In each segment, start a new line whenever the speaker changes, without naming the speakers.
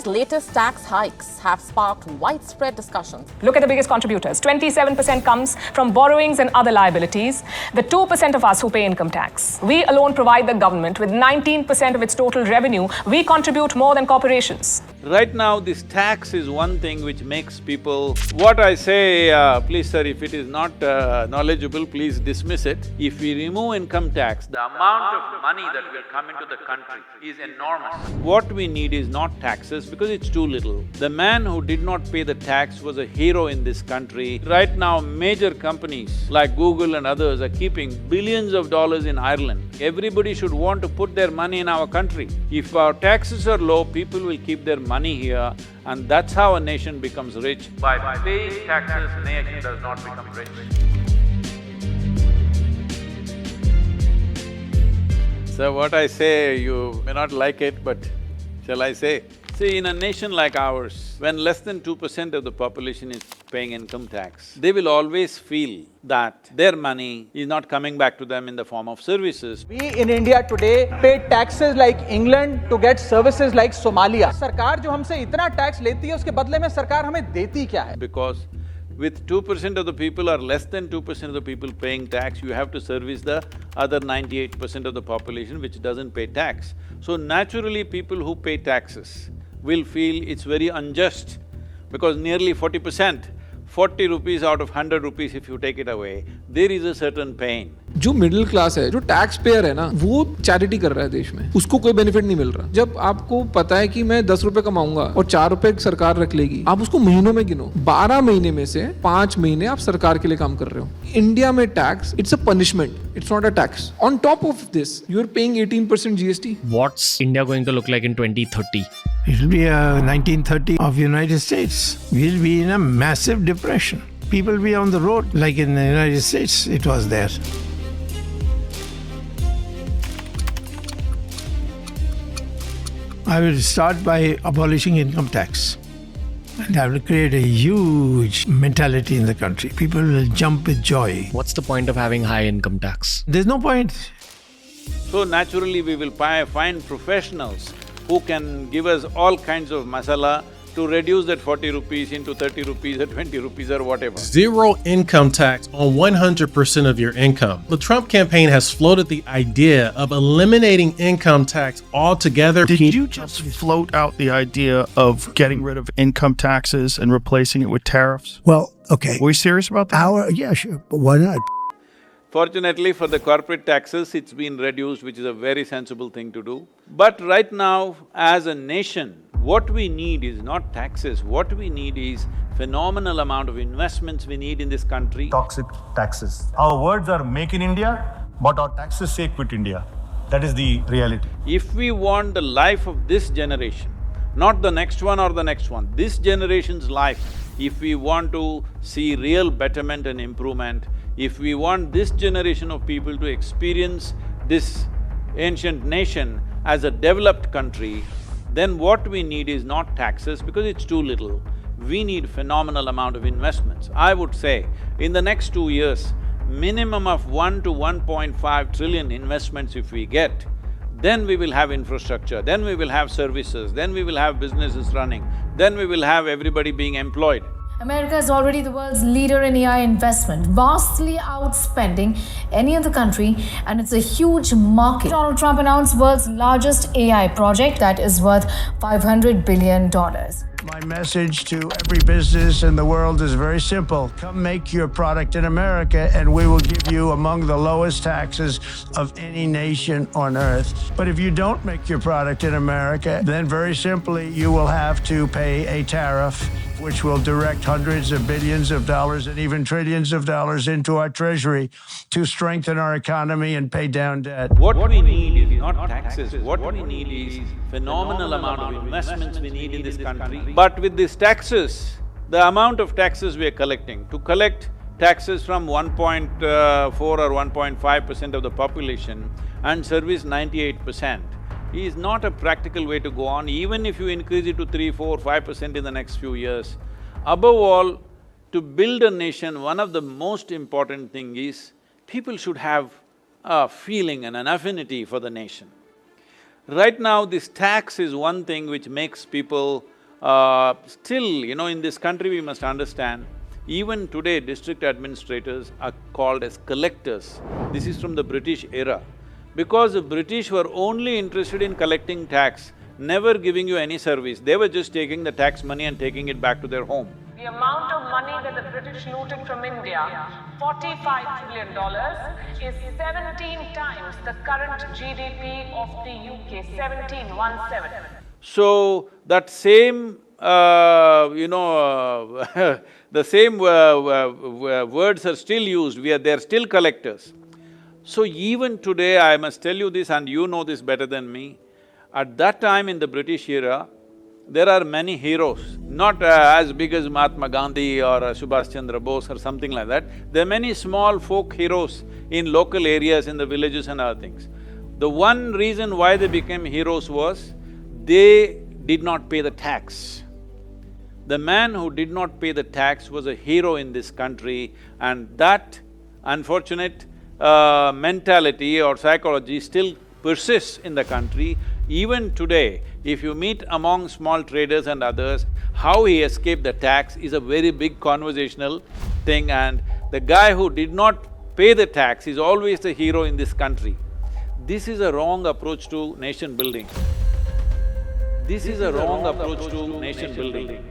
latest tax hikes have sparked widespread discussions.
Look at the biggest contributors. 27% comes from borrowings and other liabilities. The 2% of us who pay income tax. We alone provide the government with 19% of its total revenue. We contribute more than corporations.
Right now, this tax is one thing which makes people… What I say, please sir, if it is not knowledgeable, please dismiss it. If we remove income tax, the amount of money that will come into the country is enormous. What we need is not taxes because it's too little. The man who did not pay the tax was a hero in this country. Right now, major companies like Google and others are keeping billions of dollars in Ireland. Everybody should want to put their money in our country. If our taxes are low, people will keep their money here, and that's how a nation becomes rich. By paying taxes, a nation does not become rich. So what I say, you may not like it, but shall I say? See, in a nation like ours, when less than 2% of the population is paying income tax, they will always feel that their money is not coming back to them in the form of services.
We in India today pay taxes like England to get services like Somalia. सरकार जो हमसे इतना tax लेती है उसके बदले में सरकार हमें देती क्या है?
Because with 2% of the people or less than 2% of the people paying tax, you have to service the other 98% of the population which doesn't pay tax. So naturally, people who pay taxes will feel it's very unjust because nearly 40%, 40 rupees out of 100 rupees if you take it away, there is a certain pain.
जो middle class है, जो tax payer है ना, वो charity कर रहा है देश में, उसको कोई बेनिफिट नहीं मिल रहा। जब आपको पता है कि मैं 10 रुपए कमाऊंगा और 4 रुपए सरकार रख लेगी, आप उसको महीनों में गिनो, 12 महीने में से 5 महीने आप सरकार के लिए काम कर रहे हो। इंडिया में tax, it's a punishment, it's not a tax. On top of this, you are paying 18% GST.
What's India going to look like in 2030?
It'll be a 1930 of United States. We'll be in a massive depression. People will be on the road like in the United States it was there. I will start by abolishing income tax. And I will create a huge mentality in the country. People will jump with joy.
What's the point of having high income tax?
There's no point.
So naturally, we will find professionals who can give us all kinds of masala to reduce that 40 rupees into 30 rupees or 20 rupees or whatever.
Zero income tax on 100% of your income. The Trump campaign has floated the idea of eliminating income tax altogether.
Did you just float out the idea of getting rid of income taxes and replacing it with tariffs?
Well, okay.
Were you serious about that?
Yeah, sure, but why not?
Fortunately for the corporate taxes, it's been reduced, which is a very sensible thing to do. But right now, as a nation, what we need is not taxes, what we need is phenomenal amount of investments we need in this country.
Toxic taxes. Our words are make in India, but our taxes say quit India. That is the reality.
If we want the life of this generation, not the next one or the next one, this generation's life, if we want to see real betterment and improvement, if we want this generation of people to experience this ancient nation as a developed country, then what we need is not taxes because it's too little. We need phenomenal amount of investments. I would say, in the next 2 years, minimum of 1 to 1.5 trillion investments if we get, then we will have infrastructure, then we will have services, then we will have businesses running, then we will have everybody being employed.
America is already the world's leader in AI investment, vastly outspending any other country, and it's a huge market. Donald Trump announced world's largest AI project that is worth $500 billion.
My message to every business in the world is very simple. Come make your product in America and we will give you among the lowest taxes of any nation on earth. But if you don't make your product in America, then very simply you will have to pay a tariff which will direct hundreds of billions of dollars and even trillions of dollars into our treasury to strengthen our economy and pay down debt.
What we need is not taxes, what we need is phenomenal amount of investments we need in this country. But with these taxes, the amount of taxes we are collecting, to collect taxes from 1.4 or 1.5% of the population and service 98%, is not a practical way to go on, even if you increase it to 3, 4, 5% in the next few years. Above all, to build a nation, one of the most important thing is people should have a feeling and an affinity for the nation. Right now, this tax is one thing which makes people Still, in this country we must understand, even today district administrators are called as collectors. This is from the British era. Because the British were only interested in collecting tax, never giving you any service. They were just taking the tax money and taking it back to their home.
The amount of money that the British looted from India, $45 trillion, is 17 times the current GDP of the UK, 17.
So, that same, the same words are still used, they're still collectors. So even today, I must tell you this, and you know this better than me, at that time in the British era, there are many heroes, not as big as Mahatma Gandhi or Subhash Chandra Bose or something like that. There are many small folk heroes in local areas, in the villages and other things. The one reason why they became heroes was, they did not pay the tax. The man who did not pay the tax was a hero in this country, and that unfortunate mentality or psychology still persists in the country. Even today, if you meet among small traders and others, how he escaped the tax is a very big conversational thing, and the guy who did not pay the tax is always the hero in this country. This is a wrong approach to nation building. This is a wrong approach to nation building.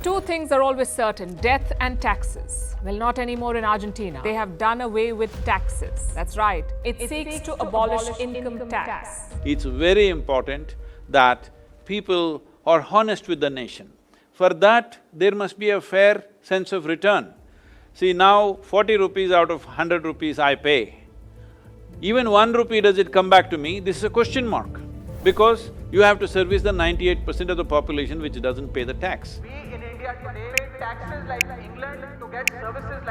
Two things are always certain, death and taxes. Well, not anymore in Argentina. They have done away with taxes. That's right. It seeks to abolish income tax.
It's very important that people are honest with the nation. For that, there must be a fair sense of return. See, now 40 rupees out of 100 rupees I pay. Even 1 rupee, does it come back to me? This is a question mark. Because you have to service the 98% of the population which doesn't pay the tax.
We in India today pay taxes like England to get services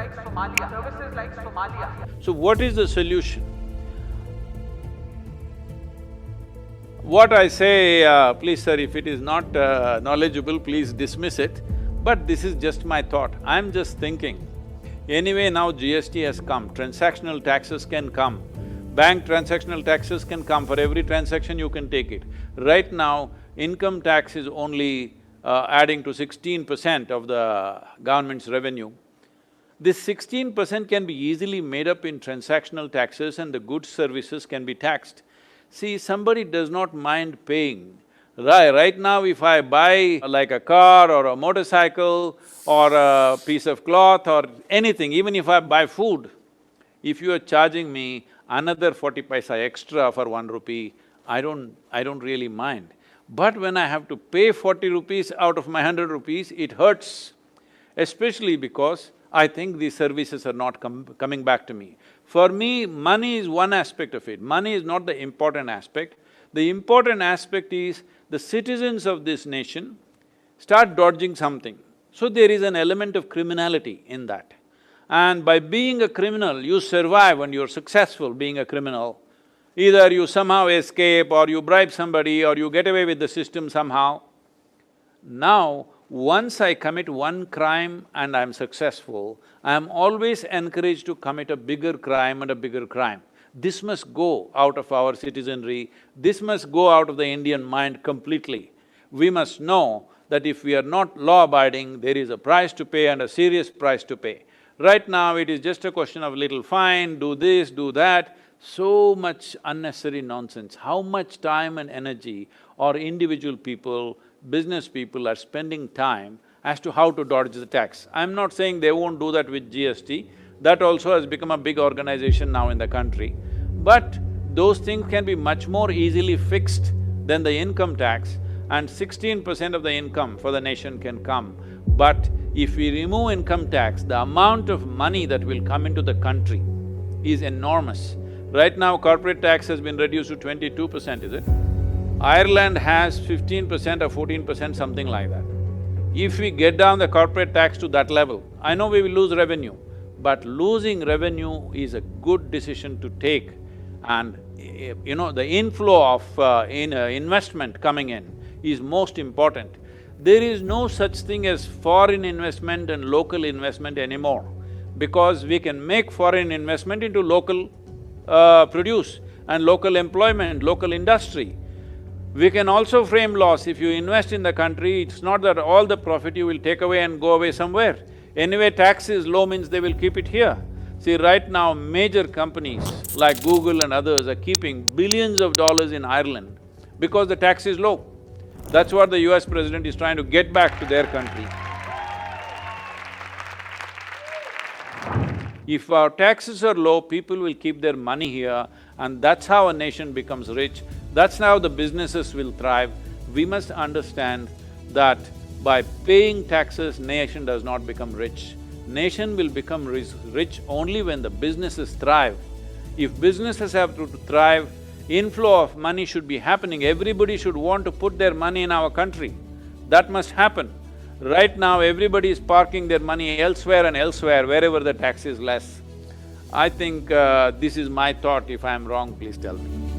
like Somalia.
So what is the solution? What I say, please sir, if it is not knowledgeable, please dismiss it, but this is just my thought. I'm just thinking, anyway now GST has come, transactional taxes can come, bank transactional taxes can come, for every transaction you can take it. Right now, income tax is only adding to 16% of the government's revenue. This 16% can be easily made up in transactional taxes and the goods services can be taxed. See, somebody does not mind paying. Right now, if I buy like a car or a motorcycle or a piece of cloth or anything, even if I buy food, if you are charging me another 40 paisa extra for 1 rupee, I don't really mind. But when I have to pay 40 rupees out of my 100 rupees, it hurts, especially because I think these services are not coming back to me. For me, money is one aspect of it. Money is not the important aspect. The important aspect is the citizens of this nation start dodging something. So there is an element of criminality in that. And by being a criminal, you survive and you're successful being a criminal. Either you somehow escape or you bribe somebody or you get away with the system somehow. Now, once I commit one crime and I'm successful, I'm always encouraged to commit a bigger crime and a bigger crime. This must go out of our citizenry, this must go out of the Indian mind completely. We must know that if we are not law-abiding, there is a price to pay and a serious price to pay. Right now, it is just a question of little fine, do this, do that, so much unnecessary nonsense. How much time and energy or individual people, business people are spending time as to how to dodge the tax. I'm not saying they won't do that with GST, that also has become a big organization now in the country. But those things can be much more easily fixed than the income tax, and 16% of the income for the nation can come. But if we remove income tax, the amount of money that will come into the country is enormous. Right now, corporate tax has been reduced to 22%, is it? Ireland has 15% or 14%, something like that. If we get down the corporate tax to that level, I know we will lose revenue, but losing revenue is a good decision to take. And the inflow of investment coming in is most important. There is no such thing as foreign investment and local investment anymore, because we can make foreign investment into local produce. and local employment, local industry. We can also frame laws. If you invest in the country, it's not that all the profit you will take away and go away somewhere. Anyway, tax is low means they will keep it here. See, right now, major companies like Google and others are keeping billions of dollars in Ireland because the tax is low. That's what the US president is trying to get back to their country. If our taxes are low, people will keep their money here, and that's how a nation becomes rich. That's how the businesses will thrive. We must understand that by paying taxes, nation does not become rich. Nation will become rich only when the businesses thrive. If businesses have to thrive, inflow of money should be happening. Everybody should want to put their money in our country. That must happen. Right now, everybody is parking their money elsewhere and elsewhere, wherever the tax is less. I think this is my thought. If I am wrong, please tell me.